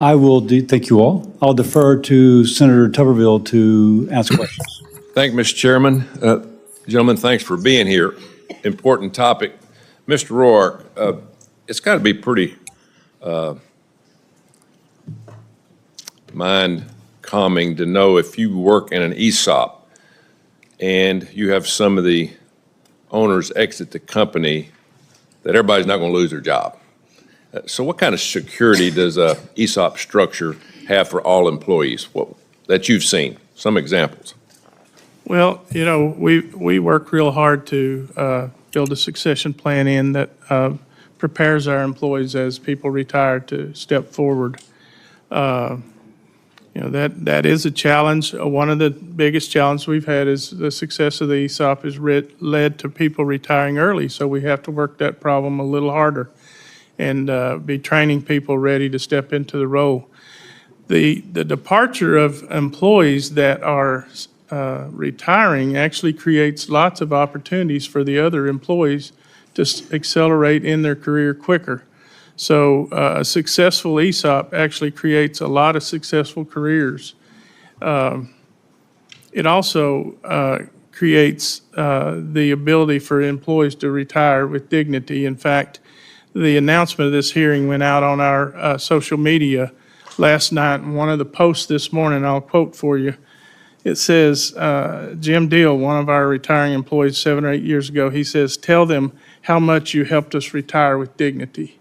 Thank you all. I'll defer to Senator Tuberville to ask questions. Thank you, Mr. Chairman. Gentlemen, thanks for being here. Important topic. Mr. Roark, it's got to be pretty mind calming to know if you work in an ESOP and you have some of the owners exit the company, that everybody's not going to lose their job. So what kind of security does a ESOP structure have for all employees that you've seen? Some examples. Well, we work real hard to build a succession plan in that prepares our employees as people retire to step forward. That is a challenge. One of the biggest challenges we've had is the success of the ESOP has led to people retiring early, so we have to work that problem a little harder and be training people ready to step into the role. The departure of employees that are retiring actually creates lots of opportunities for the other employees to accelerate in their career quicker. So a successful ESOP actually creates a lot of successful careers. It also creates the ability for employees to retire with dignity. In fact, the announcement of this hearing went out on our social media last night, and one of the posts this morning, I'll quote for you. It says, Jim Deal, one of our retiring employees 7 or 8 years ago, he says, "Tell them how much you helped us retire with dignity."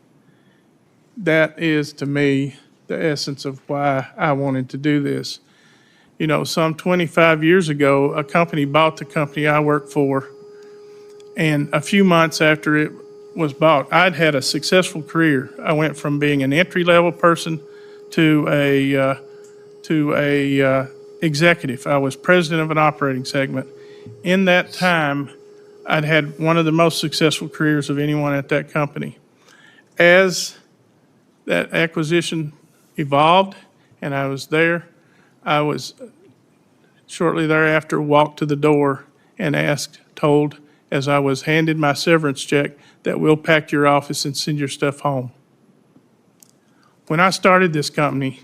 That is, to me, the essence of why I wanted to do this. Some 25 years ago, a company bought the company I worked for, and a few months after it was bought, I'd had a successful career. I went from being an entry-level person to a executive. I was president of an operating segment. In that time, I'd had one of the most successful careers of anyone at that company. As that acquisition evolved and I was there, I was shortly thereafter walked to the door and told as I was handed my severance check that we'll pack your office and send your stuff home. When I started this company,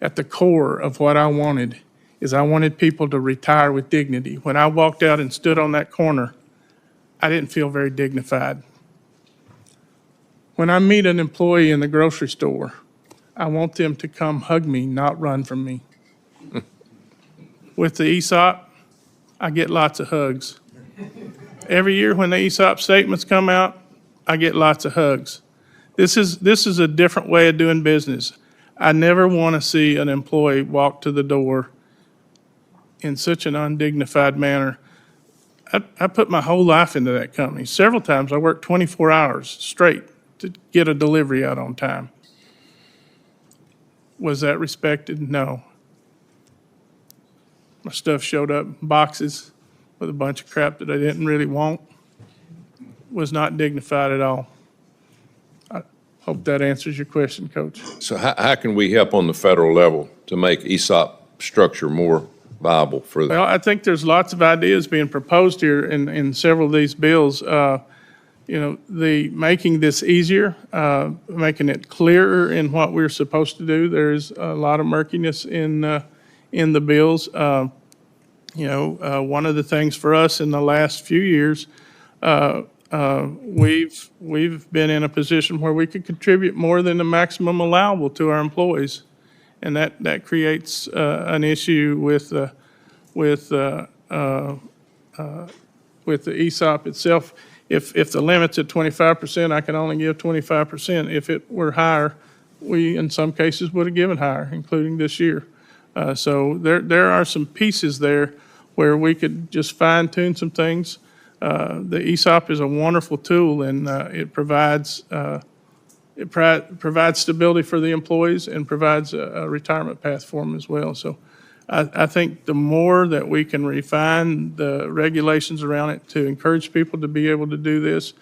at the core of what I wanted is I wanted people to retire with dignity. When I walked out and stood on that corner, I didn't feel very dignified. When I meet an employee in the grocery store, I want them to come hug me, not run from me. With the ESOP, I get lots of hugs. Every year when the ESOP statements come out, I get lots of hugs. This is a different way of doing business. I never want to see an employee walk to the door in such an undignified manner. I put my whole life into that company. Several times I worked 24 hours straight to get a delivery out on time. Was that respected? No. My stuff showed up in boxes with a bunch of crap that I didn't really want. Was not dignified at all. I hope that answers your question, Coach. So how can we help on the federal level to make ESOP structure more viable for the? Well, I think there's lots of ideas being proposed here in several of these bills. The making this easier, making it clearer in what we're supposed to do. There's a lot of murkiness in the bills. One of the things for us in the last few years, we've been in a position where we could contribute more than the maximum allowable to our employees, and that creates an issue with the ESOP itself. If the limit's at 25%, I can only give 25%. If it were higher, we in some cases would have given higher, including this year. So there are some pieces there where we could just fine tune some things. The ESOP is a wonderful tool, and it provides stability for the employees and provides a retirement path for them as well. So I think the more that we can refine the regulations around it to encourage people to be able to do this,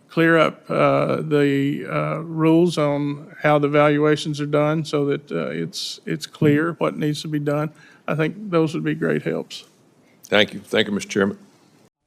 clear up the rules on how the valuations are done so that it's clear what needs to be done, I think those would be great helps. Thank you. Thank you, Mr. Chairman.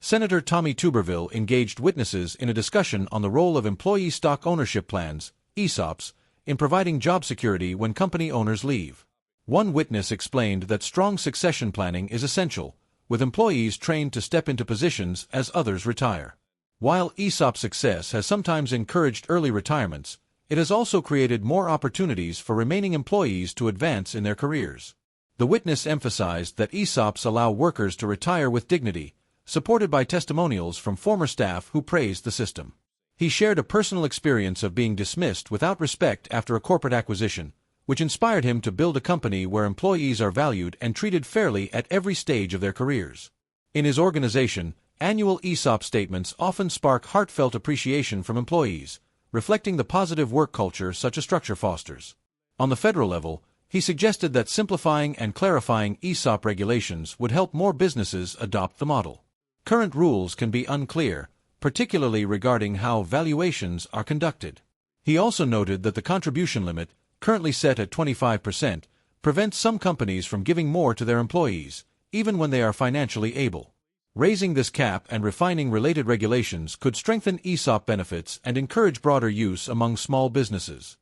Senator Tommy Tuberville engaged witnesses in a discussion on the role of employee stock ownership plans, ESOPs, in providing job security when company owners leave. One witness explained that strong succession planning is essential, with employees trained to step into positions as others retire. While ESOP success has sometimes encouraged early retirements, it has also created more opportunities for remaining employees to advance in their careers. The witness emphasized that ESOPs allow workers to retire with dignity, supported by testimonials from former staff who praised the system. He shared a personal experience of being dismissed without respect after a corporate acquisition, which inspired him to build a company where employees are valued and treated fairly at every stage of their careers. In his organization, annual ESOP statements often spark heartfelt appreciation from employees, reflecting the positive work culture such a structure fosters. On the federal level, he suggested that simplifying and clarifying ESOP regulations would help more businesses adopt the model. Current rules can be unclear, particularly regarding how valuations are conducted. He also noted that the contribution limit, currently set at 25%, prevents some companies from giving more to their employees, even when they are financially able. Raising this cap and refining related regulations could strengthen ESOP benefits and encourage broader use among small businesses.